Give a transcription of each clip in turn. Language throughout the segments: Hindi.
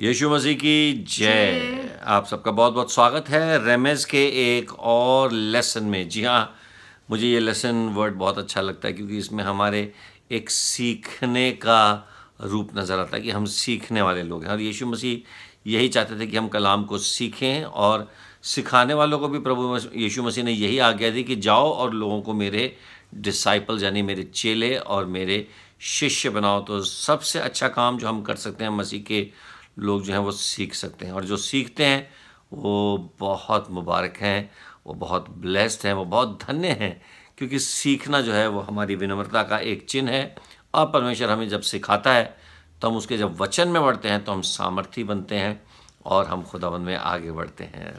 यीशु मसीह की जय। आप सबका बहुत बहुत स्वागत है रेमेज के एक और लेसन में। जी हाँ, मुझे ये लेसन वर्ड बहुत अच्छा लगता है क्योंकि इसमें हमारे एक सीखने का रूप नज़र आता है कि हम सीखने वाले लोग हैं। और यीशु मसीह यही चाहते थे कि हम कलाम को सीखें, और सिखाने वालों को भी प्रभु यीशु मसीह ने यही आज्ञा दी कि जाओ और लोगों को मेरे डिसाइपल यानी मेरे चेले और मेरे शिष्य बनाओ। तो सबसे अच्छा काम जो हम कर सकते हैं, मसीह के लोग जो हैं वो सीख सकते हैं, और जो सीखते हैं वो बहुत मुबारक हैं, वो बहुत ब्लेस्ड हैं, वो बहुत धन्य हैं, क्योंकि सीखना जो है वो हमारी विनम्रता का एक चिन्ह है। और परमेश्वर हमें जब सिखाता है तो हम उसके जब वचन में बढ़ते हैं तो हम सामर्थी बनते हैं और हम खुदावंद में आगे बढ़ते हैं।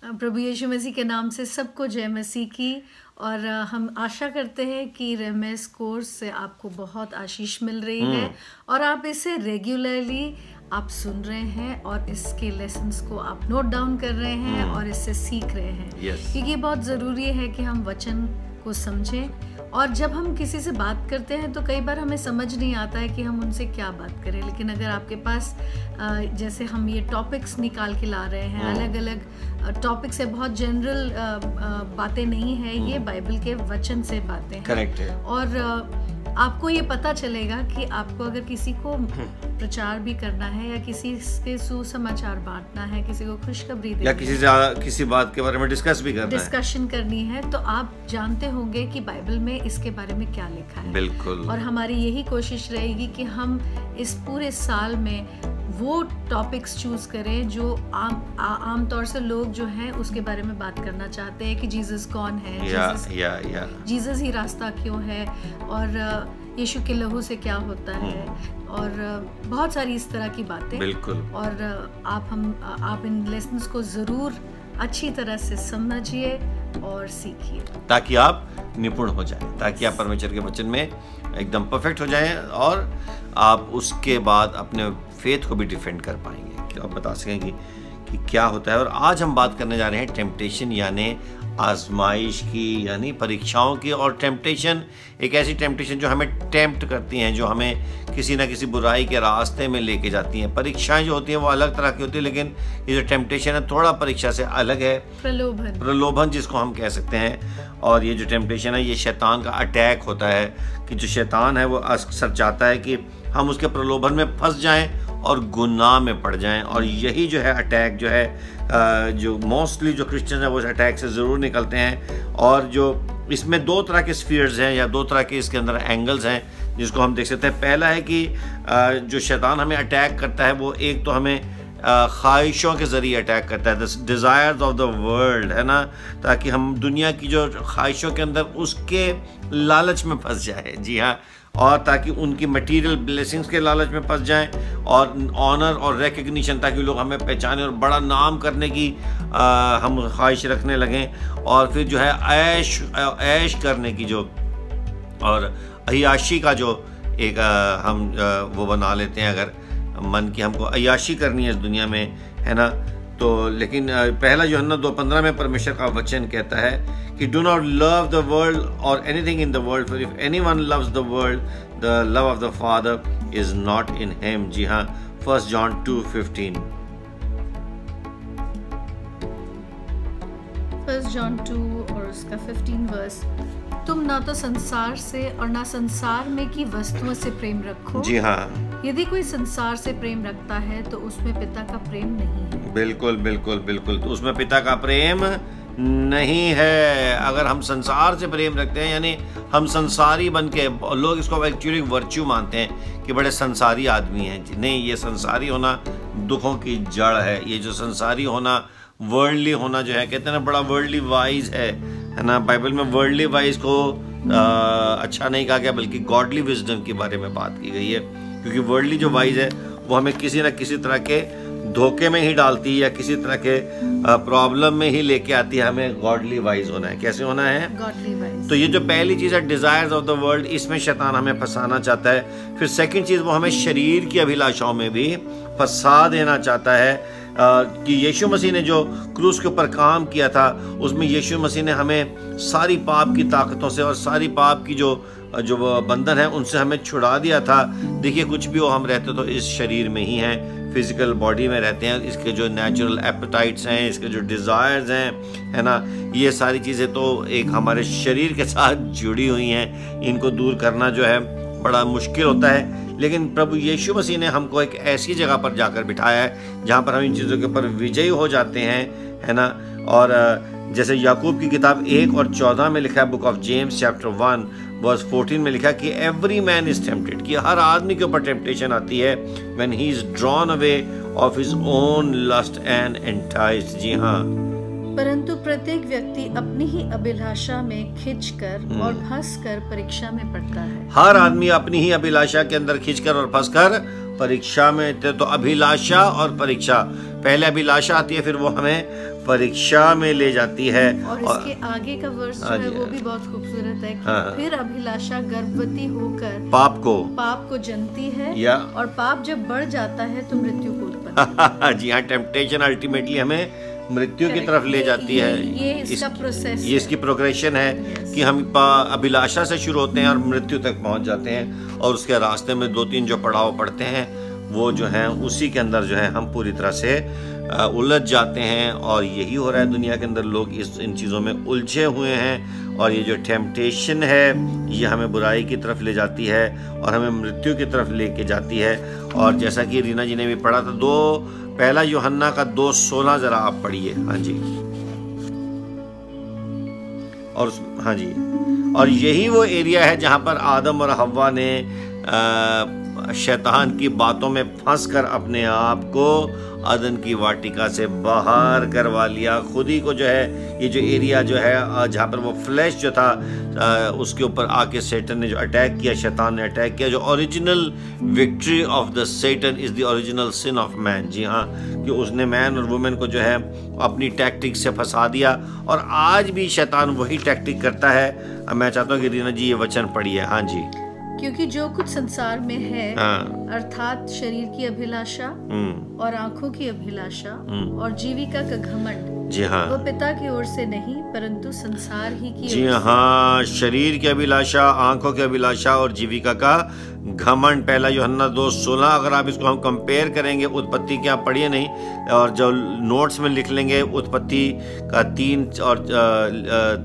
प्रभु यीशु मसीह के नाम से सबको जय मसीह की। और हम आशा करते हैं कि रेमेज कोर्स से आपको बहुत आशीष मिल रही है और आप इसे रेगुलरली आप सुन रहे हैं और इसके लेसन्स को आप नोट डाउन कर रहे हैं और इससे सीख रहे हैं। क्योंकि ये बहुत ज़रूरी है कि हम वचन को समझें। और जब हम किसी से बात करते हैं तो कई बार हमें समझ नहीं आता है कि हम उनसे क्या बात करें, लेकिन अगर आपके पास जैसे हम ये टॉपिक्स निकाल के ला रहे हैं, अलग अलग टॉपिक्स है, बहुत जनरल बातें नहीं है, ये बाइबल के वचन से बातें हैं। करेक्ट है। और आपको ये पता चलेगा कि आपको अगर किसी को प्रचार भी करना है या किसी के सुसमाचार बांटना है, किसी को खुशखबरी देनी या किसी बात के बारे में डिस्कशन करनी है, तो आप जानते होंगे कि बाइबल में इसके बारे में क्या लिखा है। बिल्कुल। और हमारी यही कोशिश रहेगी कि हम इस पूरे साल में वो टॉपिक्स चूज करें जो आम तौर से लोग जो हैं उसके बारे में बात करना चाहते हैं कि जीसस कौन है, जीसस ही रास्ता क्यों है, और यीशु के लहू से क्या होता है, और बहुत सारी इस तरह की बातें। बिल्कुल। और आप इन लेसन्स को ज़रूर अच्छी तरह से समझिए और सीखिए, ताकि आप निपुण हो जाएं, ताकि आप परमेश्वर के वचन में एकदम परफेक्ट हो जाएं और आप उसके बाद अपने फेथ को भी डिफेंड कर पाएंगे, कि आप बता सकें कि क्या होता है। और आज हम बात करने जा रहे हैं टेम्पटेशन यानी आजमाइश की, यानी परीक्षाओं की। और टेम्पटेशन एक ऐसी टेम्पटेशन जो हमें टेम्प्ट करती हैं, जो हमें किसी ना किसी बुराई के रास्ते में लेके जाती हैं। परीक्षाएं जो होती हैं वो अलग तरह की होती है, लेकिन ये जो टेम्पटेशन है थोड़ा परीक्षा से अलग है। प्रलोभन जिसको हम कह सकते हैं। और ये जो टेम्पटेशन है ये शैतान का अटैक होता है, कि जो शैतान है वो अक्सर चाहता है कि हम उसके प्रलोभन में फंस जाएं और गुनाह में पड़ जाएं। और यही जो है अटैक जो है, जो मोस्टली जो क्रिश्चियन है वो इस अटैक से ज़रूर निकलते हैं। और जो इसमें दो तरह के स्फीयर्स हैं या दो तरह के इसके अंदर एंगल्स हैं जिसको हम देख सकते हैं। पहला है कि जो शैतान हमें अटैक करता है वो एक तो हमें ख्वाहिशों के ज़रिए अटैक करता है, the desires of the world, है ना, ताकि हम दुनिया की जो ख्वाहिशों के अंदर उसके लालच में फंस जाए। जी हाँ, और ताकि उनकी मटेरियल ब्लेसिंग्स के लालच में फंस जाएं, और ऑनर और रिकग्निशन, ताकि लोग हमें पहचाने और बड़ा नाम करने की हम ख्वाहिश रखने लगें। और फिर जो है ऐश करने की जो, और अय्याशी का जो एक हम वो बना लेते हैं, अगर मन की हमको अय्याशी करनी है इस दुनिया में, है ना। तो लेकिन पहला यूहन्ना 2:15 में परमेश्वर का वचन कहता है कि do not love the world और anything in the world, for if anyone loves the world the love of the Father is not in him. जी हाँ, 1 जॉन 2:15। 1 जॉन 2 और उसका 15 वर्स, तुम ना तो संसार से और ना संसार में की वस्तुओं से प्रेम रखो। जी हाँ, यदि कोई संसार से प्रेम रखता है तो उसमें पिता का प्रेम नहीं है। बिल्कुल बिल्कुल बिल्कुल, तो उसमें पिता का प्रेम नहीं है। अगर हम संसार से प्रेम रखते हैं, यानी हम संसारी बन के, लोग इसको एक्चुअली वर्च्यू मानते हैं कि बड़े संसारी आदमी हैं। नहीं, ये संसारी होना दुखों की जड़ है। ये जो संसारी होना, वर्ल्डली होना जो है, कहते हैं ना, बड़ा वर्ल्डली वाइज है ना। बाइबल में वर्ल्डली वाइज को अच्छा नहीं कहा गया, बल्कि गॉडली विजडम के बारे में बात की गई है। क्योंकि वर्ल्डली जो वाइज है वो हमें किसी न किसी तरह के धोखे में ही डालती है या किसी तरह के प्रॉब्लम में ही लेके आती है। हमें गॉडली वाइज होना है। कैसे होना है? Godly wise. तो ये जो पहली चीज़ है डिज़ायर्स ऑफ द वर्ल्ड, इसमें शैतान हमें फंसाना चाहता है। फिर सेकंड चीज़, वो हमें शरीर की अभिलाषाओं में भी फंसा देना चाहता है। कि यीशु मसीह ने जो क्रूस के ऊपर काम किया था, उसमें यीशु मसीह ने हमें सारी पाप की ताकतों से और सारी पाप की जो बंधन है उनसे हमें छुड़ा दिया था। देखिए, कुछ भी हो, हम रहते तो इस शरीर में ही हैं, फिजिकल बॉडी में रहते हैं, इसके जो नेचुरल एपेटाइट्स हैं, इसके जो डिज़ायर्स हैं, है ना, ये सारी चीज़ें तो एक हमारे शरीर के साथ जुड़ी हुई हैं। इनको दूर करना जो है बड़ा मुश्किल होता है, लेकिन प्रभु यीशु मसीह ने हमको एक ऐसी जगह पर जाकर बिठाया है जहाँ पर हम इन चीज़ों के ऊपर विजयी हो जाते हैं, है ना। और जैसे याकूब की किताब 1 और 14 में लिखा है, book of James chapter 1 verse 14 में लिखा कि एवरी मैन इज टेम्पटेड, कि हर आदमी के ऊपर टेम्पटेशन आती है, when he is drawn away of his own lust and enticed. जी हाँ, परंतु प्रत्येक व्यक्ति अपनी ही अभिलाषा में खिंचकर और फंसकर परीक्षा में पड़ता है। हर आदमी अपनी ही अभिलाषा के अंदर खिंचकर और फंसकर परीक्षा में। तो अभिलाषा और परीक्षा, पहले अभिलाषा आती है, फिर वो हमें परीक्षा में ले जाती है। और इसके आगे का वर्स जो है वो भी बहुत खूबसूरत है कि फिर अभिलाषा गर्भवती होकर पाप को जनती है, और पाप जब बढ़ जाता है तो मृत्यु को उत्पन्न। जी हाँ, टेम्पटेशन अल्टीमेटली हमें मृत्यु की तरफ ले जाती है। ये इसका प्रोसेस, ये इसकी प्रोग्रेशन है कि हम अभिलाषा से शुरू होते हैं और मृत्यु तक पहुंच जाते हैं, और उसके रास्ते में 2-3 जो पड़ाव पड़ते हैं वो जो है उसी के अंदर जो है हम पूरी तरह से उलझ जाते हैं। और यही हो रहा है दुनिया के अंदर, लोग इन चीज़ों में उलझे हुए हैं, और ये जो टेम्पटेशन है ये हमें बुराई की तरफ ले जाती है और हमें मृत्यु की तरफ लेके जाती है। और जैसा कि रीना जी ने भी पढ़ा था, पहला यूहन्ना का 2:16 जरा आप पढ़िए। हाँ जी, और हाँ जी, और यही वो एरिया है जहाँ पर आदम और हव्वा ने शैतान की बातों में फंसकर अपने आप को अदन की वाटिका से बाहर करवा लिया। खुद ही को जो है, ये जो एरिया जो है जहाँ पर वो फ्लैश जो था उसके ऊपर आके सेटन ने जो अटैक किया, शैतान ने अटैक किया। जो original victory of the Satan is the original sin of man. जी हाँ, कि उसने मैन और वुमेन को जो है अपनी टैक्टिक से फंसा दिया, और आज भी शैतान वही टैक्टिक करता है। मैं चाहता हूँ कि रीना जी ये वचन पढ़िए। हाँ जी, क्योंकि जो कुछ संसार में है, अर्थात शरीर की अभिलाषा और आंखों की अभिलाषा और जीविका का घमंड, जी हाँ, वो पिता की ओर से नहीं परंतु संसार ही की। जी हाँ, शरीर की अभिलाषा, आंखों की अभिलाषा और जीविका का घमंड। पहला यूहन्ना 2:16। अगर आप इसको हम कंपेयर करेंगे, उत्पत्ति के आप पढ़िए नहीं, और जो नोट्स में लिख लेंगे उत्पत्ति का 3 और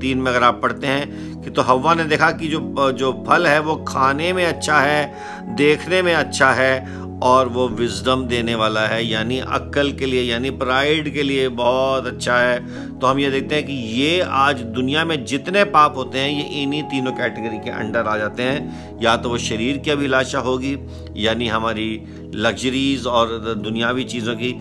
3 में अगर आप पढ़ते हैं कि तो हव्वा ने देखा कि जो फल है वो खाने में अच्छा है, देखने में अच्छा है, और वो विजडम देने वाला है, यानी अक्ल के लिए, यानी प्राइड के लिए बहुत अच्छा है। तो हम ये देखते हैं कि ये आज दुनिया में जितने पाप होते हैं ये इन्हीं तीनों कैटेगरी के अंडर आ जाते हैं। या तो वो शरीर की अभिलाषा होगी, यानी हमारी लग्जरीज और दुनियावी चीज़ों की,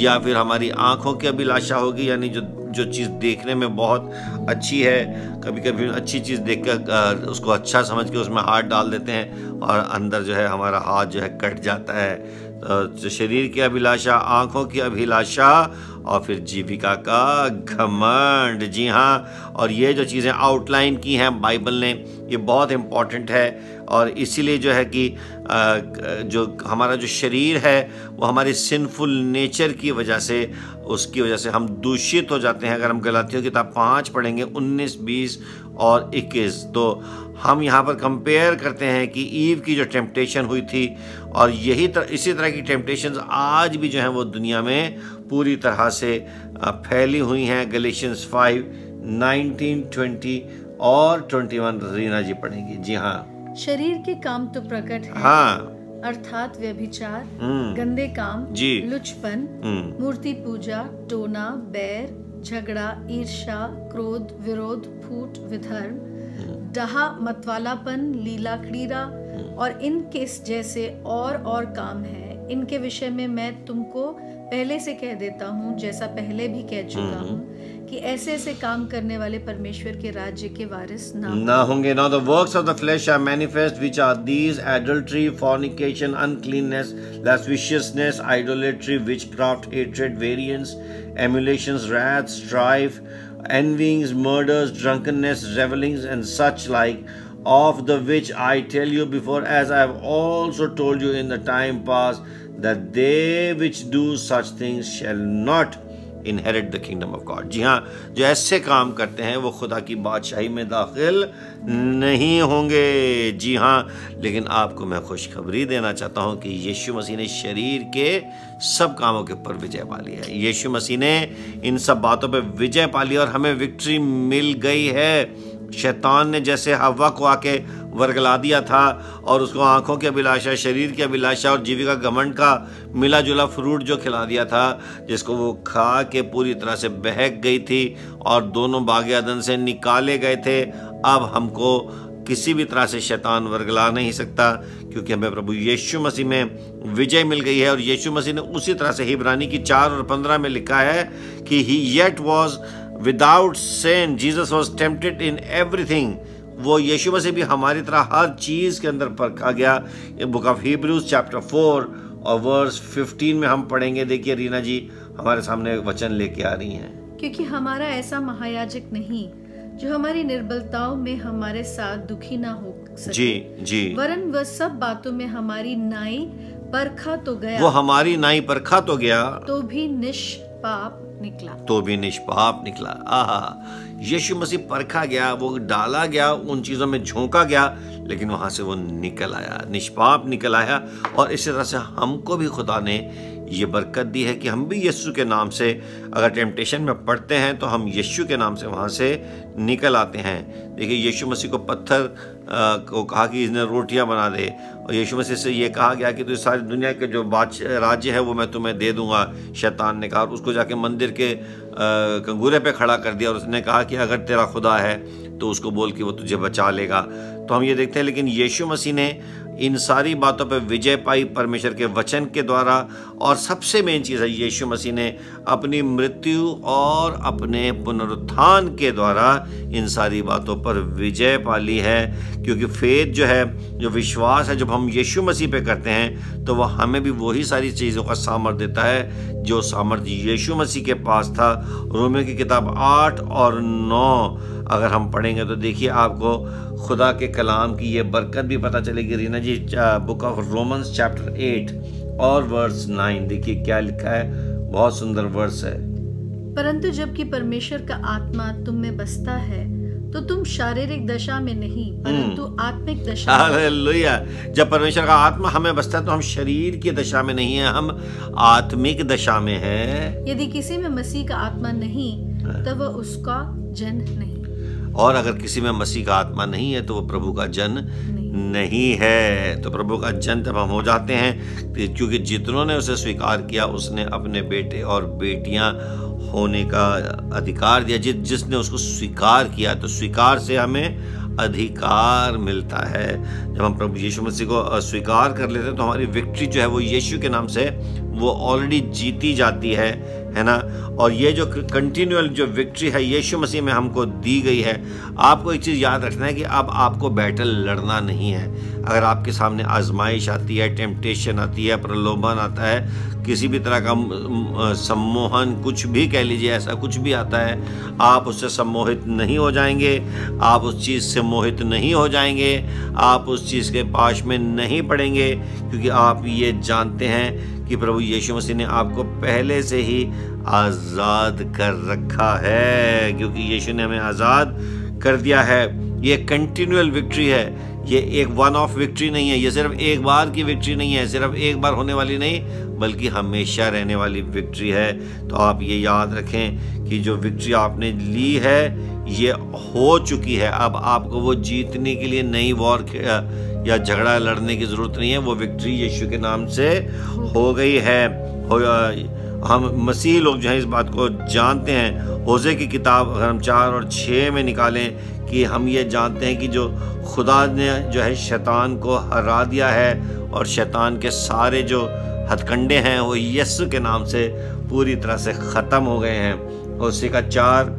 या फिर हमारी आंखों की अभिलाषा होगी, यानी जो चीज़ देखने में बहुत अच्छी है, कभी कभी अच्छी चीज़ देखकर उसको अच्छा समझ के उसमें हाथ डाल देते हैं और अंदर जो है हमारा हाथ जो है कट जाता है। तो शरीर की अभिलाषा, आंखों की अभिलाषा और फिर जीविका का घमंड। जी हाँ, और ये जो चीज़ें आउटलाइन की हैं बाइबल ने, ये बहुत इम्पॉर्टेंट है। और इसीलिए जो है कि जो हमारा जो शरीर है वो हमारी सिंफुल नेचर की वजह से, उसकी वजह से हम दूषित हो जाते हैं। अगर हम गलातियों की किताब 5 पढ़ेंगे 19, 20 और 21, तो हम यहाँ पर कंपेयर करते हैं कि ईव की जो टेम्पटेशन हुई थी, और इसी तरह की टेम्पटेशंस आज भी जो हैं वो दुनिया में पूरी तरह से फैली हुई हैं। गैलेशियंस 5, 19, 20 और 21 रीना जी पढ़ेंगी। जी हाँ, शरीर के काम तो प्रकट है, हाँ, अर्थात व्यभिचार, गंदे काम, लुचपन, मूर्ति पूजा, टोना, बैर, झगड़ा, ईर्ष्या, क्रोध, विरोध, फूट, विधर्म, डहा, मतवालापन, लीला क्रीड़ा और इनके जैसे और काम है। इनके विषय में मैं तुमको पहले से कह देता हूँ, जैसा पहले भी कह चुका हूँ, कि ऐसे काम करने वाले परमेश्वर के राज्य के वारिस ना होंगे। Now the works of the flesh are manifest, which are these: adultery, fornication, uncleanness, lasciviousness, idolatry, witchcraft, hatred, variance, emulations, wrath, strife, envyings, murders, drunkenness, revellings, and such like, of the which I tell you before, as I have also told you in the time past, that they which do such things shall not inherit the kingdom of God. जी हाँ, जो ऐसे काम करते हैं वो खुदा की बादशाही में दाखिल नहीं होंगे। जी हाँ, लेकिन आपको मैं खुशखबरी देना चाहता हूँ कि यीशु मसीह ने शरीर के सब कामों के ऊपर विजय पा ली है। यीशु मसीह ने इन सब बातों पर विजय पा ली और हमें विक्ट्री मिल गई है। शैतान ने जैसे हव्वा को आके वर्गला दिया था और उसको आंखों की अभिलाषा, शरीर की अभिलाषा और जीविका घमंड का मिला जुला फ्रूट जो खिला दिया था, जिसको वो खा के पूरी तरह से बहक गई थी और दोनों बागे अदन से निकाले गए थे। अब हमको किसी भी तरह से शैतान वर्गला नहीं सकता, क्योंकि हमें प्रभु यीशु मसीह में विजय मिल गई है। और यीशु मसीह ने उसी तरह से इब्रानी की 4 और 15 में लिखा है कि he yet was without sin, Jesus was tempted in everything. वो यीशु मसीह भी हमारी तरह हर चीज़ के अंदर परखा गया। बुक ऑफ हिब्रूज चैप्टर 4 और वर्स 15 में हम पढ़ेंगे। देखिए रीना जी हमारे सामने वचन लेके आ रही हैं। क्योंकि हमारा ऐसा महायाजक नहीं जो हमारी निर्बलताओं में हमारे साथ दुखी ना हो सके, जी, वरन वह सब बातों में हमारी नाई परखा तो गया, वो हमारी नाई परखा तो गया, तो भी निष्पाप निकला। आहा, यीशु मसीह परखा गया, वो डाला गया, उन चीज़ों में झोंका गया, लेकिन वहाँ से वो निकल आया, निष्पाप निकल आया। और इसी तरह से हमको भी खुदा ने ये बरकत दी है कि हम भी यीशु के नाम से अगर टेम्पटेशन में पड़ते हैं तो हम यीशु के नाम से वहाँ से निकल आते हैं। देखिए यीशु मसीह को पत्थर को कहा कि इसने रोटियां बना दे, और यीशु मसीह से ये कहा गया कि तो सारी दुनिया के जो राज्य है वो मैं तुम्हें दे दूंगा। शैतान ने कहा, और उसको जाके मंदिर के कंगूरे पे खड़ा कर दिया और उसने कहा कि अगर तेरा खुदा है तो उसको बोल कि वो तुझे बचा लेगा। तो हम ये देखते हैं, लेकिन यीशु मसीह ने इन सारी बातों पर विजय पाई परमेश्वर के वचन के द्वारा। और सबसे मेन चीज़ है, यीशु मसीह ने अपनी मृत्यु और अपने पुनरुत्थान के द्वारा इन सारी बातों पर विजय पा ली है। क्योंकि फेथ जो है, जो विश्वास है, जब हम यीशु मसीह पे करते हैं तो वह हमें भी वही सारी चीज़ों का सामर्थ्य देता है जो सामर्थ्य यीशु मसीह के पास था। रोमियो की किताब 8 और 9 अगर हम पढ़ेंगे तो देखिए आपको खुदा के कलाम की ये बरकत भी पता चलेगी। रीना जी, बुक ऑफ रोमन्स चैप्टर 8 और वर्स 9 देखिए क्या लिखा है, बहुत सुंदर वर्स है। परंतु जबकि परमेश्वर का आत्मा तुम में बसता है तो तुम शारीरिक दशा में नहीं परंतु आत्मिक दशा में। हालेलुया। जब परमेश्वर का आत्मा हमें बसता है तो हम शरीर की दशा में नहीं है, हम आत्मिक दशा में है। यदि किसी में मसीह का आत्मा नहीं तब वह उसका जन नहीं, और अगर किसी में मसीह का आत्मा नहीं है तो वो प्रभु का जन नहीं है। तो प्रभु का जन तब हम हो जाते हैं, क्योंकि जितनों ने उसे स्वीकार किया उसने अपने बेटे और बेटियां होने का अधिकार दिया। जिसने उसको स्वीकार किया, तो स्वीकार से हमें अधिकार मिलता है। जब हम प्रभु यीशु मसीह को स्वीकार कर लेते हैं तो हमारी विक्ट्री जो है वो यीशु के नाम से वो ऑलरेडी जीती जाती है ना। और ये जो कंटिन्यूअल जो विक्ट्री है यीशु मसीह में हमको दी गई है। आपको एक चीज़ याद रखना है कि अब आपको बैटल लड़ना नहीं है। अगर आपके सामने आजमाइश आती है, टेम्पटेशन आती है, प्रलोभन आता है, किसी भी तरह का सम्मोहन, कुछ भी कह लीजिए, ऐसा कुछ भी आता है, आप उससे सम्मोहित नहीं हो जाएंगे, आप उस चीज़ से मोहित नहीं हो जाएंगे, आप उस चीज़ के पाश में नहीं पड़ेंगे, क्योंकि आप ये जानते हैं कि प्रभु यीशु मसीह ने आपको पहले से ही आज़ाद कर रखा है। क्योंकि यीशु ने हमें आज़ाद कर दिया है। ये कंटिन्यूअल विक्ट्री है, ये एक वन ऑफ विक्ट्री नहीं है, ये सिर्फ एक बार की विक्ट्री नहीं है, सिर्फ एक बार होने वाली नहीं, बल्कि हमेशा रहने वाली विक्ट्री है। तो आप ये याद रखें कि जो विक्ट्री आपने ली है ये हो चुकी है। अब आपको वो जीतने के लिए नई वॉर या झगड़ा लड़ने की ज़रूरत नहीं है, वो विक्ट्री यीशु के नाम से हो गई है। हम मसीही लोग जो हैं इस बात को जानते हैं। होशे की किताब अगर हम 4 और 6 में निकालें कि हम ये जानते हैं कि जो खुदा ने जो है शैतान को हरा दिया है और शैतान के सारे जो हथकंडे हैं वो यीशु के नाम से पूरी तरह से ख़त्म हो गए हैं। होशे का 4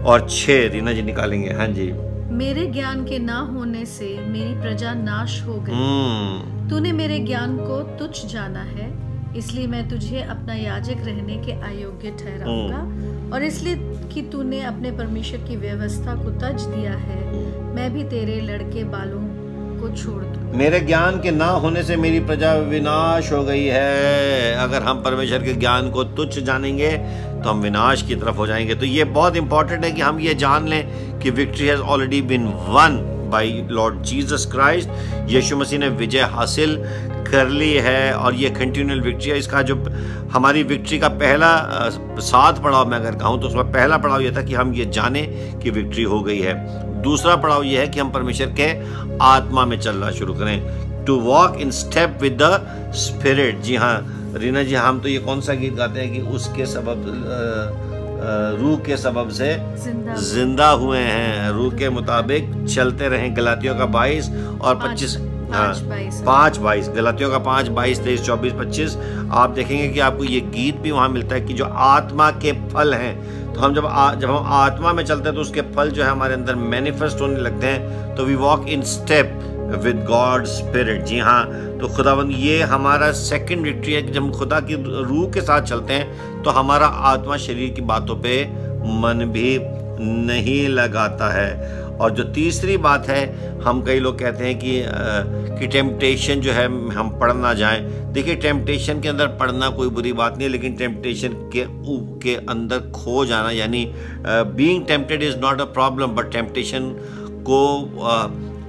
और 6 रीना जी निकालेंगे। हाँ जी। मेरे ज्ञान के ना होने से मेरी प्रजा नाश हो गई। तूने मेरे ज्ञान को तुच्छ जाना है, इसलिए मैं तुझे अपना याजक रहने के अयोग्य ठहराऊंगा। और इसलिए कि तूने अपने परमेश्वर की व्यवस्था को तज दिया है, मैं भी तेरे लड़के बालों को छोड़ दूं। मेरे ज्ञान के ना होने से मेरी प्रजा विनाश हो गई है। अगर हम परमेश्वर के ज्ञान को तुच्छ जानेंगे तो हम विनाश की तरफ हो जाएंगे। तो ये बहुत इंपॉर्टेंट है कि हम ये जान लें कि victory has already been won by Lord Jesus Christ. यीशु मसीह ने विजय हासिल कर ली है और ये कंटिन्यूअल विक्ट्री है। इसका जो हमारी विक्ट्री का पहला 7 पड़ाव मैं अगर कहूँ तो उसमें पहला पड़ाव ये था कि हम ये जाने कि विक्ट्री हो गई है। दूसरा पड़ाव ये है कि हम परमेश्वर के आत्मा में चलना शुरू करें, to walk in step with the spirit. जी हाँ रीना जी, हम तो ये कौन सा गीत गाते हैं कि उसके सबब रूह के सबब से जिंदा हुए हैं, रूह के मुताबिक चलते रहें। गलातियों का 22 और 25 5:22 गलातियों का 5, 22, 23, 24, 25 आप देखेंगे कि आपको ये गीत भी वहाँ मिलता है कि जो आत्मा के फल हैं। तो हम जब हम आत्मा में चलते हैं तो उसके फल जो है हमारे अंदर मैनिफेस्ट होने लगते हैं। तो we walk in step with God spirit. जी हाँ, तो खुदावंद ये हमारा सेकंड विक्ट्री है कि जब खुदा की रूह के साथ चलते हैं तो हमारा आत्मा शरीर की बातों पे मन भी नहीं लगाता है। और जो तीसरी बात है, हम कई लोग कहते हैं कि टेम्पटेशन जो है हम पढ़ ना जाएं। देखिए टेम्पटेशन के अंदर पढ़ना कोई बुरी बात नहीं है, लेकिन टेम्पटेशन के अंदर खो जाना यानी being tempted is not a problem, but temptation को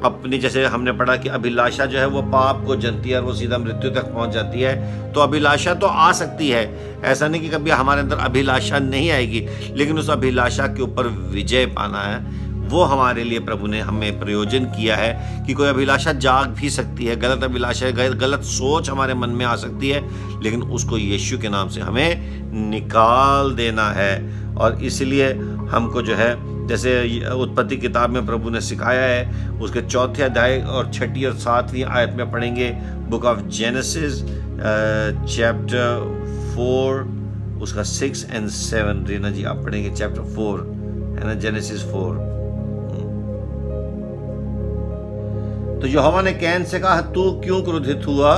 अपनी, जैसे हमने पढ़ा कि अभिलाषा जो है वो पाप को जनती है और वो सीधा मृत्यु तक पहुंच जाती है। तो अभिलाषा तो आ सकती है, ऐसा नहीं कि कभी हमारे अंदर अभिलाषा नहीं आएगी, लेकिन उस अभिलाषा के ऊपर विजय पाना है, वो हमारे लिए प्रभु ने हमें प्रयोजन किया है। कि कोई अभिलाषा जाग भी सकती है, गलत अभिलाषा, गलत सोच हमारे मन में आ सकती है, लेकिन उसको यीशु के नाम से हमें निकाल देना है। और इसलिए हमको जो है, जैसे उत्पत्ति किताब में प्रभु ने सिखाया है, उसके 4थे अध्याय और 6ठी और 7वीं आयत में पढ़ेंगे। बुक ऑफ जेनेसिस चैप्टर 4 उसका 6 और 7। रीना जी आप पढ़ेंगे चैप्टर 4 है ना, जेनेसिस 4। तो यहोवा ने कैन से कहा, तू क्यों क्रोधित हुआ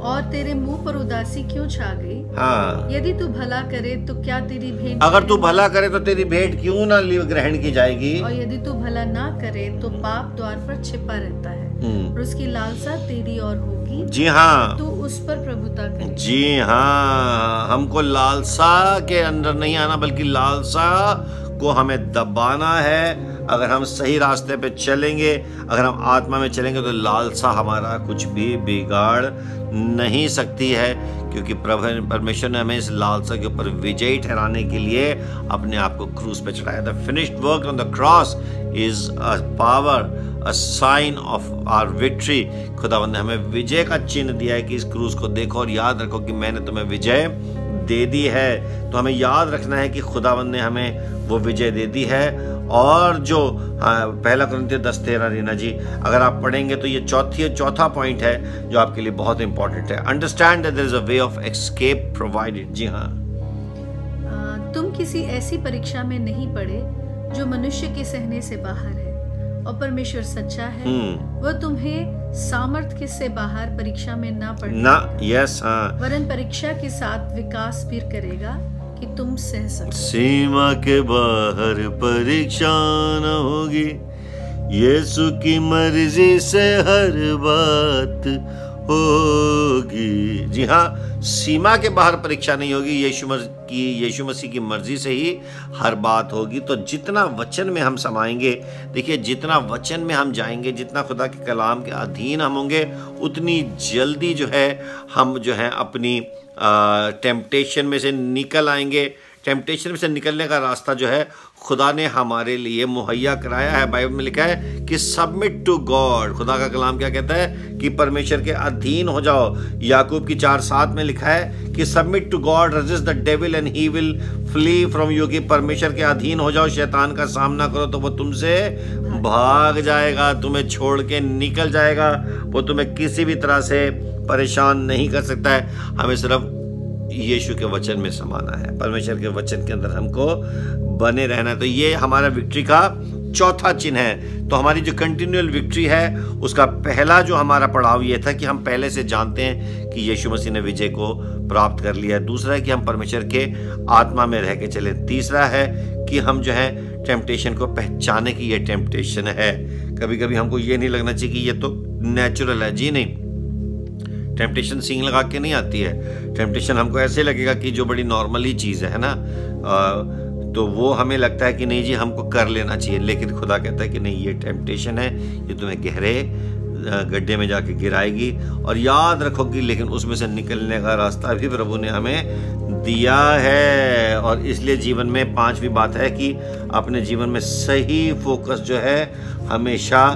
और तेरे मुंह पर उदासी क्यों छा गई? हाँ, यदि तू भला करे तो क्या तेरी भेंट, अगर तू भला करे तो तेरी भेंट क्यों ना ग्रहण की जाएगी? और यदि तू भला ना करे तो पाप द्वार पर छिपा रहता है और उसकी लालसा तेरी और होगी। जी हाँ, तू उस पर प्रभुता करे। जी हाँ, हमको लालसा के अंदर नहीं आना, बल्कि लालसा को हमें दबाना है। अगर हम सही रास्ते पे चलेंगे, अगर हम आत्मा में चलेंगे, तो लालसा हमारा कुछ भी बिगाड़ नहीं सकती है, क्योंकि परमेश्वर ने हमें इस लालसा के ऊपर विजयी ठहराने के लिए अपने आप को क्रूस पे चढ़ाया। The finished work on the cross is a power, a sign of our victory. खुदावंद ने हमें विजय का चिन्ह दिया है कि इस क्रूस को देखो और याद रखो कि मैंने तुम्हें विजय दे दी है। तो हमें याद रखना है कि खुदावंद ने हमें वो विजय दे दी है। और जो 1 कुरिन्थियों 10:13 रीना जी अगर आप पढ़ेंगे तो ये चौथा पॉइंट है जो आपके लिए बहुत इंपॉर्टेंट है। Understand that there is a way of escape provided. जी हाँ, तुम किसी ऐसी परीक्षा में नहीं पड़े जो मनुष्य के सहने से बाहर है, और परमेश्वर सच्चा है, वह तुम्हें सामर्थ्य से बाहर परीक्षा में ना पड़ने वरन परीक्षा के साथ विकास भी करेगा कि तुम सह सको। सीमा के बाहर परीक्षा न होगी, यीशु की मर्जी से हर बात होगी। जी हाँ, सीमा के बाहर परीक्षा नहीं होगी, यीशु मसीह की मर्जी से ही हर बात होगी। तो जितना वचन में हम समाएंगे, देखिए जितना वचन में हम जाएंगे, जितना खुदा के कलाम के अधीन हम होंगे, उतनी जल्दी जो है हम जो है अपनी टेम्पटेशन में से निकल आएंगे। टेम्पटेशन में से निकलने का रास्ता जो है खुदा ने हमारे लिए मुहैया कराया है। बाइबल में लिखा है कि सबमिट टू गॉड। खुदा का कलाम क्या कहता है कि परमेश्वर के अधीन हो जाओ। याकूब की 4:7 में लिखा है कि submit to God, resist the devil and he will flee from you. कि परमेश्वर के अधीन हो जाओ, शैतान का सामना करो तो वो तुमसे भाग जाएगा, तुम्हें छोड़ के निकल जाएगा, वो तुम्हें किसी भी तरह से परेशान नहीं कर सकता है। हमें सिर्फ यीशु के वचन में समाना है, परमेश्वर के वचन के अंदर हमको बने रहना है। तो ये हमारा विक्ट्री का चौथा चिन्ह है। तो हमारी जो कंटिन्यूअल विक्ट्री है उसका पहला जो हमारा पड़ाव ये था कि हम पहले से जानते हैं कि यीशु मसीह ने विजय को प्राप्त कर लिया है। दूसरा है कि हम परमेश्वर के आत्मा में रह के चले। तीसरा है कि हम जो है टेम्पटेशन को पहचाने की ये टेम्पटेशन है। कभी कभी हमको ये नहीं लगना चाहिए कि ये तो नेचुरल है। जी नहीं, टेम्पटेशन सींग लगा के नहीं आती है। टेम्पटेशन हमको ऐसे लगेगा कि जो बड़ी नॉर्मल ही चीज़ है ना, तो वो हमें लगता है कि नहीं जी हमको कर लेना चाहिए, लेकिन खुदा कहता है कि नहीं, ये टेम्पटेशन है, ये तुम्हें गहरे गड्ढे में जाके गिराएगी और याद रखोगी, लेकिन उसमें से निकलने का रास्ता भी प्रभु ने हमें दिया है। और इसलिए जीवन में 5वीं बात है कि अपने जीवन में सही फोकस जो है हमेशा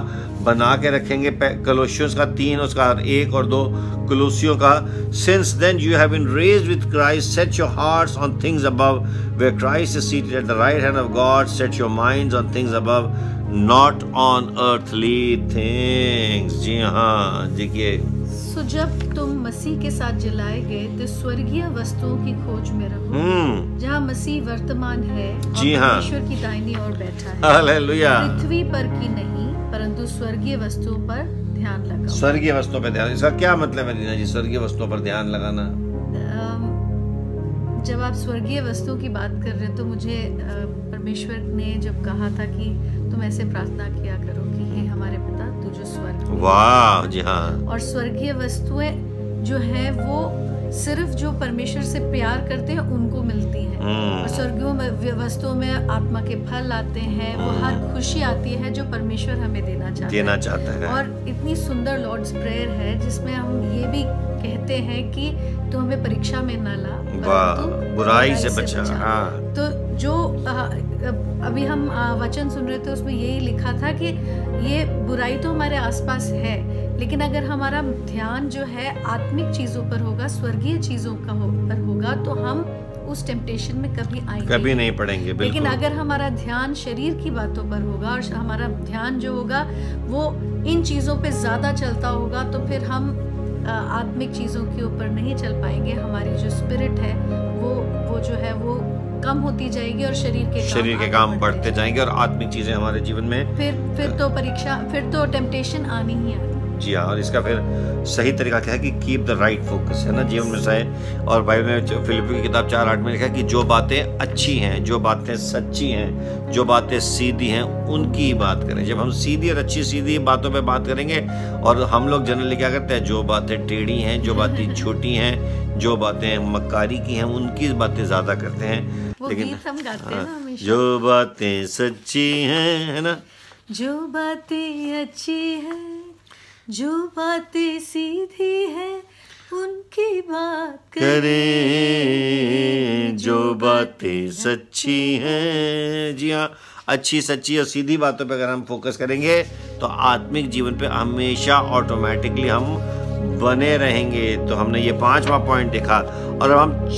बना के रखेंगे। कलोसियों का 3 उसका 1 और 2 कलोसियों का, since then you have been raised with Christ set your hearts on things above where Christ is seated at the right hand of God, set your minds on things above not on earthly things. जी हाँ, देखिए, सो जब तुम मसीह के साथ जलाए गए तो स्वर्गीय वस्तुओं की खोज में रहो, जहाँ मसीह वर्तमान है और परमेश्वर की दाहिनी ओर बैठा है। हालेलुया। पृथ्वी पर की नहीं परंतु स्वर्गीय वस्तुओं पर ध्यान लगाओ। स्वर्गीय वस्तुओं पर ध्यान, इसका क्या मतलब है रीना जी, स्वर्गीय वस्तुओं पर ध्यान लगाना? जब आप स्वर्गीय वस्तुओं की बात कर रहे हैं तो मुझे परमेश्वर ने जब कहा था कि तुम ऐसे प्रार्थना किया करो कि हे हमारे पिता तू जो स्वर्ग में। वाह, जी हाँ। और स्वर्गीय वस्तुएं जो है वो सिर्फ जो परमेश्वर से प्यार करते हैं उनको मिलती हैं। और स्वर्गीय वस्तुओं में आत्मा के फल आते हैं, वो हर खुशी आती है जो परमेश्वर हमें देना चाहता है। और इतनी सुंदर लॉर्ड्स प्रेयर है जिसमें हम ये भी कहते हैं कि तू हमें परीक्षा में न ला, बुराई से बचा। तो जो अभी हम वचन सुन रहे थे उसमें यही लिखा था कि ये बुराई तो हमारे आसपास है, लेकिन अगर हमारा ध्यान जो है आत्मिक चीजों पर होगा, स्वर्गीय चीजों का पर होगा, तो हम उस टेम्पटेशन में कभी नहीं पड़ेंगे। लेकिन अगर हमारा ध्यान शरीर की बातों पर होगा और हमारा ध्यान जो होगा वो इन चीजों पे ज्यादा चलता होगा, तो फिर हम आत्मिक चीजों के ऊपर नहीं चल पाएंगे। हमारी जो स्पिरिट है वो जो है वो कम होती जाएगी और शरीर के काम बढ़ते जाएंगे और आत्मिक चीजें हमारे जीवन में फिर तो टेम्पटेशन आनी ही आनी। जी हाँ, और इसका फिर सही तरीका क्या है कि कीप द राइट फोकस, है ना, जीवन में सही। और बाइबल में फिलिप्पी की किताब 4:8 में लिखा है कि जो बातें अच्छी हैं, जो बातें सच्ची हैं, जो बातें सीधी हैं, उनकी बात करें। जब हम सीधी और अच्छी सीधी बातों पे बात करेंगे, और हम लोग जनरली क्या करते हैं, जो बातें टेढ़ी हैं, जो बातें छोटी हैं, जो बातें मक्कारी की हैं, उनकी बातें ज्यादा करते हैं। लेकिन हम गाते हैं ना हमेशा, जो बातें सच्ची हैं, है ना, जो बातें अच्छी हैं, जो बातें सीधी है उनकी बात करें, जो बातें सच्ची हैं। जी हाँ, अच्छी सच्ची और सीधी बातों पे अगर हम फोकस करेंगे तो आत्मिक जीवन पे हमेशा ऑटोमेटिकली हम बने रहेंगे। तो हमने ये 5वां पॉइंट देखा, और अब हम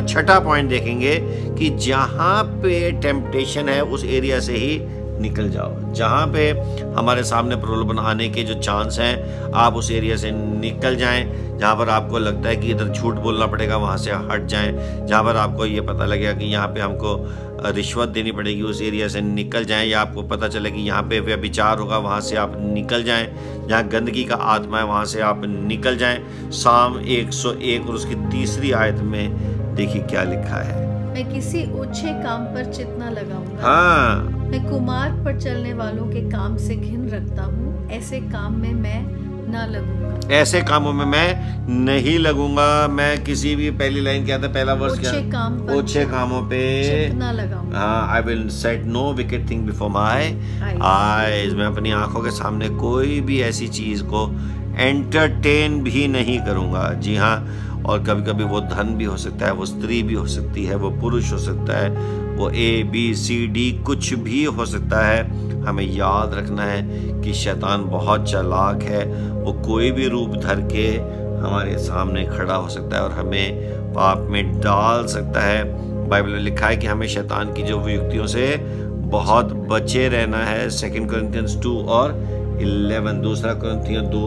6ठा पॉइंट देखेंगे कि जहाँ पे टेम्पटेशन है उस एरिया से ही निकल जाओ। जहाँ पे हमारे सामने प्रलोभन आने के जो चांस हैं, आप उस एरिया से निकल जाएं। जहाँ पर आपको लगता है कि इधर झूठ बोलना पड़ेगा, वहाँ से हट जाएं। जहाँ पर आपको ये पता लगेगा कि यहाँ पे हमको रिश्वत देनी पड़ेगी, उस एरिया से निकल जाएं। या आपको पता चले कि यहाँ पे व्यभिचार होगा, वहाँ से आप निकल जाएं। जहाँ गंदगी का आत्मा है वहाँ से आप निकल जाएं। साम 101 और उसकी 3री आयत में देखिए क्या लिखा है, मैं किसी ओछे काम पर चित न लगाऊंगा। हाँ, मैं कुमार्ग पर चलने वालों के काम से घिन रखता हूँ, ऐसे काम में मैं न लगूंगा। ऐसे कामों में मैं नहीं लगूंगा। मैं किसी भी, पहली लाइन क्या था, पहला वर्ष क्या, ओछे कामों पे न लगाऊंगा। हाँ, I will set no wicked thing before my eyes. मैं अपनी आंखों के सामने कोई भी ऐसी चीज को एंटरटेन भी नहीं करूंगा। जी हाँ, और कभी कभी वो धन भी हो सकता है, वो स्त्री भी हो सकती है, वो पुरुष हो सकता है, वो ABCD कुछ भी हो सकता है। हमें याद रखना है कि शैतान बहुत चालाक है, वो कोई भी रूप धर के हमारे सामने खड़ा हो सकता है और हमें पाप में डाल सकता है। बाइबल में लिखा है कि हमें शैतान की जो युक्तियों से बहुत बचे रहना है। 2 Corinthians 2 और 11, 2 Corinthians 2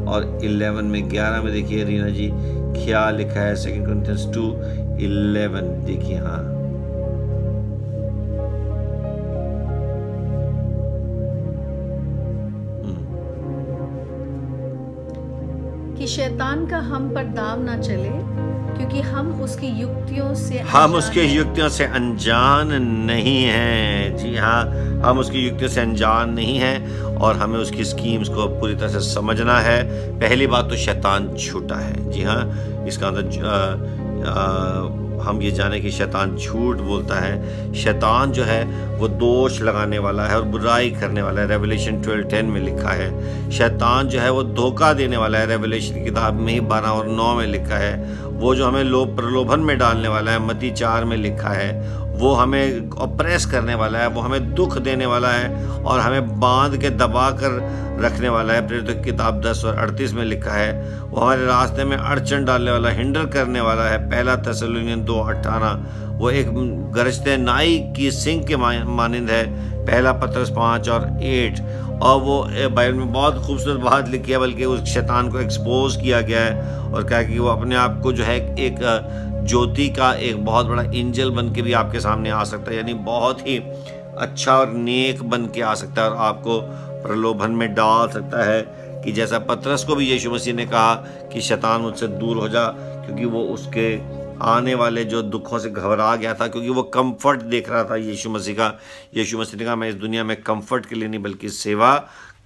और 11 में 11 में देखिए रीना जी क्या लिखा है। 2 Corinthians 2:11 देखिए। हाँ, कि शैतान का हम पर दाव ना चले, क्योंकि हम उसकी युक्तियों से अनजान नहीं हैं। है। जी हाँ, हम उसकी युक्ति से अनजान नहीं हैं और हमें उसकी स्कीम्स को पूरी तरह से समझना है। पहली बात तो शैतान झूठा है। जी हाँ, इसका मतलब हम ये जाने कि शैतान झूठ बोलता है। शैतान जो है वो दोष लगाने वाला है और बुराई करने वाला है। रेवलेशन 12:10 में लिखा है। शैतान जो है वो धोखा देने वाला है। रेवलेशन की किताब में ही 12 और 9 में लिखा है। वो जो हमें प्रलोभन में डालने वाला है, मत्ती 4 में लिखा है। वो हमें ऑप्रेस करने वाला है, वो हमें दुख देने वाला है और हमें बांध के दबा कर रखने वाला है। प्रेरितों की किताब 10 और 38 में लिखा है। वो हमारे रास्ते में अड़चन डालने वाला, हिंडर करने वाला है। पहला थिस्सलुनीसियों 2:18। वो एक गरजते नाई की सींग के मानिंद है। पहला पत्रस 5 और 8। और वो बाइबल में बहुत खूबसूरत बात लिखी है, बल्कि उस शैतान को एक्सपोज किया गया है और कहा कि वो अपने आप को जो है एक ज्योति का एक बहुत बड़ा एंजल बन के भी आपके सामने आ सकता है, यानी बहुत ही अच्छा और नेक बन के आ सकता है और आपको प्रलोभन में डाल सकता है कि जैसा पतरस को भी यीशु मसीह ने कहा कि शैतान मुझसे दूर हो जा, क्योंकि वो उसके आने वाले जो दुखों से घबरा गया था, क्योंकि वो कंफर्ट देख रहा था यीशु मसीह का। यीशु मसीह ने कहा मैं इस दुनिया में कंफर्ट के लिए नहीं बल्कि सेवा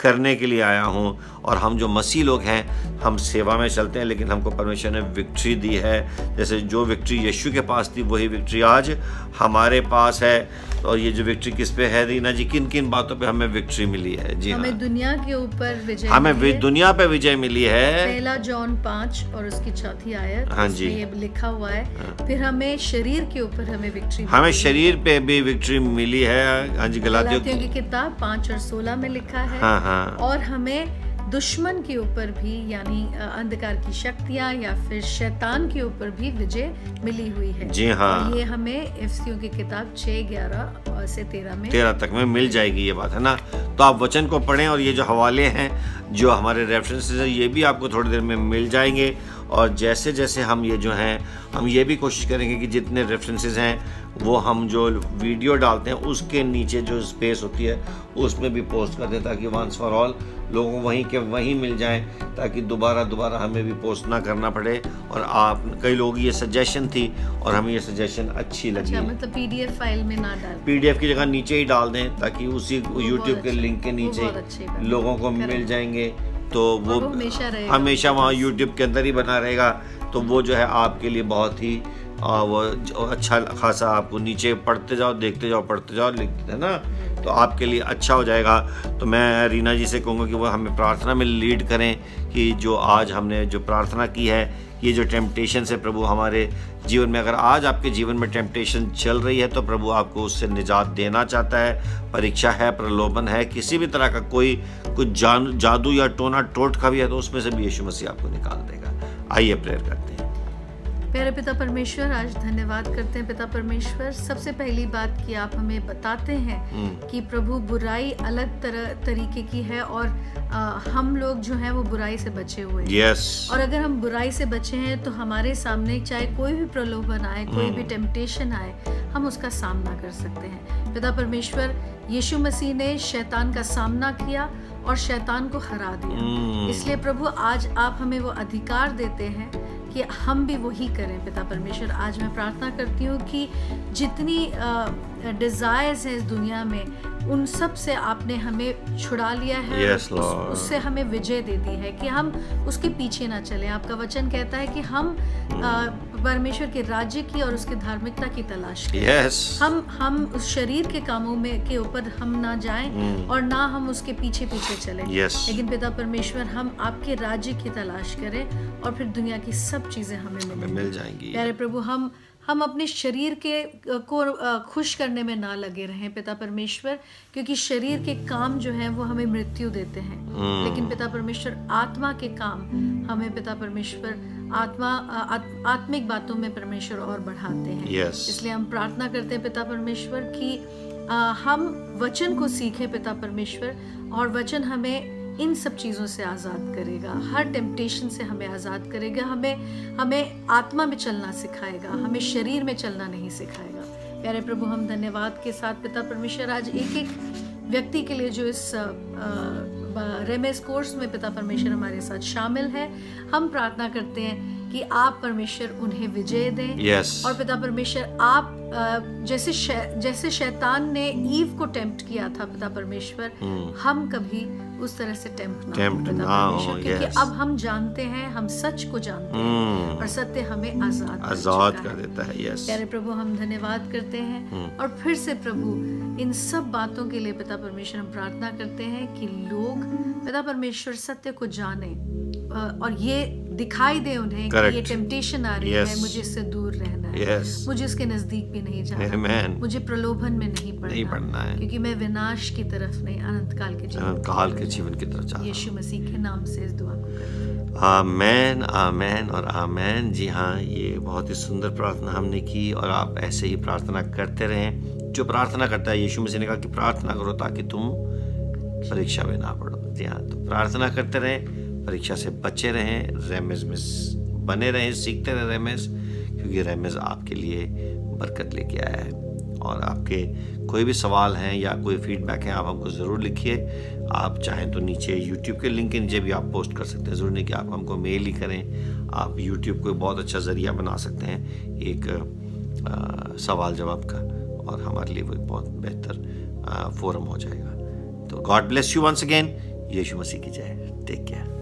करने के लिए आया हूँ। और हम जो मसीह लोग हैं हम सेवा में चलते हैं, लेकिन हमको परमेश्वर ने विक्ट्री दी है। जैसे जो विक्ट्री यीशु के पास थी वही विक्ट्री आज हमारे पास है। और ये जो विक्ट्री किस पे है रीना जी, किन किन बातों पे हमें विक्ट्री मिली है? जी हमें दुनिया के ऊपर विजय, हमें दुनिया पे विजय मिली है। पहला जॉन 5 और उसकी 4थी आयत, हाँ जी, ये लिखा हुआ है। हाँ। फिर हमें शरीर के ऊपर हमें विक्ट्री, हमें शरीर पे भी विक्ट्री मिली है। हाँ जी, गलातियों की किताब 5 और 16 में लिखा है। हाँ हाँ। और हमें दुश्मन के ऊपर भी, यानी अंधकार की शक्तियां या फिर शैतान के ऊपर भी विजय मिली हुई है। जी हाँ, और ये हमें इफिसियों की किताब 6:11 से 13 तक में मिल जाएगी, ये बात है ना। तो आप वचन को पढ़ें और ये जो हवाले हैं, जो हमारे रेफरेंसेस हैं, ये भी आपको थोड़ी देर में मिल जाएंगे। और जैसे जैसे हम ये जो हैं, हम ये भी कोशिश करेंगे कि जितने रेफरेंसेस हैं वो हम जो वीडियो डालते हैं उसके नीचे जो स्पेस होती है उसमें भी पोस्ट कर दें, ताकि वंस फॉर ऑल लोगों को वहीं के वहीं मिल जाएं, ताकि दोबारा हमें भी पोस्ट ना करना पड़े। और आप कई लोग ये सजेशन थी और हमें ये सजेशन अच्छी लगी। अच्छा, मतलब पीडीएफ फाइल में ना डाल, पीडीएफ की जगह नीचे ही डाल दें, ताकि उसी यूट्यूब के लिंक के नीचे लोगों को मिल जाएंगे। तो वो हमेशा वहाँ यूट्यूब के अंदर ही बना रहेगा। तो वो जो है आपके लिए बहुत ही वो अच्छा खासा, आपको नीचे पढ़ते जाओ, देखते जाओ, पढ़ते जाओ, लिखते है ना, तो आपके लिए अच्छा हो जाएगा। तो मैं रीना जी से कहूँगा कि वो हमें प्रार्थना में लीड करें कि जो आज हमने जो प्रार्थना की है, ये जो टेम्पटेशन है प्रभु हमारे जीवन में, अगर आज आपके जीवन में टेम्पटेशन चल रही है तो प्रभु आपको उससे निजात देना चाहता है। परीक्षा है, प्रलोभन है, किसी भी तरह का कुछ जादू या टोना टोटका भी है, तो उसमें से भी यीशु मसीह आपको निकाल देगा। आइए प्रेयर करते हैं। प्यारे पिता परमेश्वर, आज धन्यवाद करते हैं पिता परमेश्वर। सबसे पहली बात कि आप हमें बताते हैं कि प्रभु बुराई अलग तरीके की है और हम लोग जो हैं वो बुराई से बचे हुए हैं। yes. और अगर हम बुराई से बचे हैं तो हमारे सामने चाहे कोई भी प्रलोभन आए, कोई भी टेम्पटेशन आए, हम उसका सामना कर सकते हैं। पिता परमेश्वर, यीशु मसीह ने शैतान का सामना किया और शैतान को हरा दिया। इसलिए प्रभु आज आप हमें वो अधिकार देते हैं कि हम भी वही करें। पिता परमेश्वर, आज मैं प्रार्थना करती हूँ कि जितनी डिजायर्स हैं इस दुनिया में, उन सब से आपने हमें छुड़ा लिया है। yes, उससे हमें विजय दे दी है कि हम उसके पीछे ना चलें। आपका वचन कहता है कि हम परमेश्वर के राज्य की और उसके धार्मिकता की तलाश करें। yes. हम उस शरीर के कामों में के ऊपर हम ना जाएं और ना हम उसके पीछे चलें। yes. लेकिन पिता परमेश्वर, हम आपके राज्य की तलाश करें और फिर दुनिया की सब चीजें हमें मिल जाएंगी। प्यारे प्रभु, हम अपने शरीर को खुश करने में ना लगे रहें पिता परमेश्वर, क्योंकि शरीर के काम जो हैं वो हमें मृत्यु देते हैं। लेकिन पिता परमेश्वर, आत्मा के काम हमें पिता परमेश्वर आत्मिक बातों में परमेश्वर और बढ़ाते हैं। yes. इसलिए हम प्रार्थना करते हैं पिता परमेश्वर कि हम वचन को सीखें पिता परमेश्वर, और वचन हमें इन सब चीज़ों से आज़ाद करेगा, हर टेम्पटेशन से हमें आज़ाद करेगा, हमें आत्मा में चलना सिखाएगा, हमें शरीर में चलना नहीं सिखाएगा। प्यारे प्रभु, हम धन्यवाद के साथ पिता परमेश्वर आज एक व्यक्ति के लिए जो इस रेमेस कोर्स में पिता परमेश्वर हमारे साथ शामिल है, हम प्रार्थना करते हैं कि आप परमेश्वर उन्हें विजय दें। Yes. और पिता परमेश्वर आप जैसे शैतान ने ईव को टेम्प्ट किया था पिता परमेश्वर, हम कभी उस तरह से टेम्प्ट ना हो पिता परमेश्वर, क्योंकि अब हम जानते हैं, हम सच को जानते हैं और सत्य हमें आजाद कर देता है। यस प्यारे प्रभु, हम धन्यवाद करते हैं और फिर से प्रभु इन सब बातों के लिए पिता परमेश्वर हम प्रार्थना करते हैं कि लोग पिता परमेश्वर सत्य को जाने और ये दिखाई दे उन्हें कि ये टेम्पटेशन आ रही है, मुझे इससे दूर रहना है, मुझे इसके नजदीक भी नहीं जाना, मुझे प्रलोभन में नहीं पड़ना है, क्योंकि मैं विनाश की तरफ नहीं, अनंत काल के जीवन की तरफ जा रहा हूं। यीशु मसीह के नाम से इस दुआ को करते हैं। आमेन, आमेन और आमेन। जी हाँ, ये बहुत ही सुंदर प्रार्थना हमने की और आप ऐसे ही प्रार्थना करते रहें। जो प्रार्थना करता है, यीशु मसीह ने कहा कि प्रार्थना करो ताकि तुम परीक्षा में ना पड़ो। जी हाँ, तो प्रार्थना करते रहें, परीक्षा से बचे रहें, रेमेज में बने रहें, सीखते रहें रेमेज, क्योंकि रेमेज आपके लिए बरकत लेके आया है। और आपके कोई भी सवाल हैं या कोई फीडबैक है, आप हमको ज़रूर लिखिए। आप चाहें तो नीचे यूट्यूब के लिंक के नीचे भी आप पोस्ट कर सकते हैं। ज़रूर नहीं कि आप हमको मेल ही करें। आप यूट्यूब को बहुत अच्छा ज़रिया बना सकते हैं एक सवाल जवाब का, और हमारे लिए वो एक बहुत बेहतर फोरम हो जाएगा। तो God bless you once again. यीशु मसीह की जय। Take care.